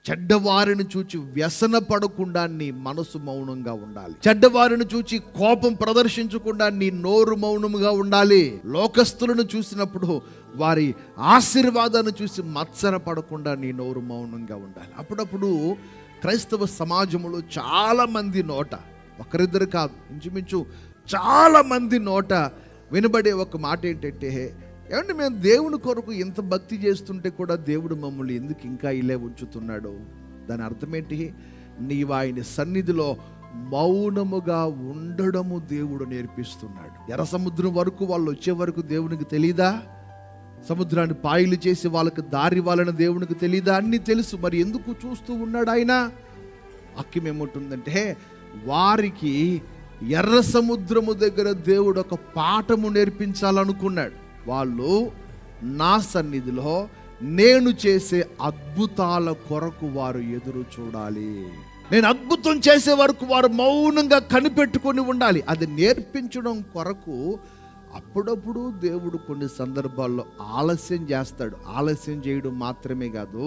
చెడ్డవారిని చూచి వ్యసన పడకుండా నీ మనసు మౌనంగా ఉండాలి. చెడ్డవారిని చూచి కోపం ప్రదర్శించకుండా నీ నోరు మౌనముగా ఉండాలి. లోకస్తులను చూసినప్పుడు వారి ఆశీర్వాదాన్ని చూసి మత్సర పడకుండా నీ నోరు మౌనంగా ఉండాలి. అప్పుడప్పుడు క్రైస్తవ సమాజంలో చాలా మంది నోట, ఒకరిద్దరు కాదు, ఇంచుమించు చాలా మంది నోట వినబడే ఒక మాట ఏంటంటే, ఏమంటే మేము దేవుని కొరకు ఇంత భక్తి చేస్తుంటే కూడా దేవుడు మమ్మల్ని ఎందుకు ఇంకా ఇలా ఉంచుతున్నాడు? దాని అర్థం ఏంటి? నీవు ఆయన సన్నిధిలో మౌనముగా ఉండడము దేవుడు నేర్పిస్తున్నాడు. ఎర్ర సముద్రం వరకు వాళ్ళు వచ్చే వరకు దేవునికి తెలీదా? సముద్రాన్ని పాయలు చేసి వాళ్ళకి దారి వాళ్ళని దేవునికి తెలీదా? అన్నీ తెలుసు, మరి ఎందుకు చూస్తూ ఉన్నాడు ఆయన? వాక్యం ఏముంటుందంటే, వారికి ఎర్ర సముద్రము దగ్గర దేవుడు ఒక పాఠము నేర్పించాలనుకున్నాడు. వాళ్ళు నా సన్నిధిలో నేను చేసే అద్భుతాల కొరకు వారు ఎదురు చూడాలి. నేను అద్భుతం చేసే వరకు వారు మౌనంగా కనిపెట్టుకొని ఉండాలి. అది నేర్పించడం కొరకు అప్పుడప్పుడు దేవుడు కొన్ని సందర్భాల్లో ఆలస్యం చేస్తాడు. ఆలస్యం చేయడం మాత్రమే కాదు,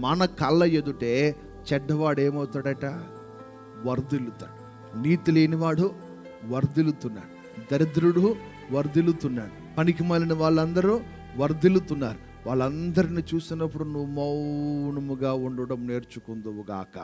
మన కళ్ళ ఎదుటే చెడ్డవాడు ఏమవుతాడట? వర్ధిల్లుతాడు. నీతి లేనివాడు వర్ధిల్లుతున్నాడు, దరిద్రుడు వర్ధిల్లుతున్నాడు, పనికి మాలిన వాళ్ళందరూ వర్ధిల్లుతున్నారు. వాళ్ళందరిని చూసినప్పుడు నువ్వు మౌనముగా ఉండడం నేర్చుకుందువుగాక.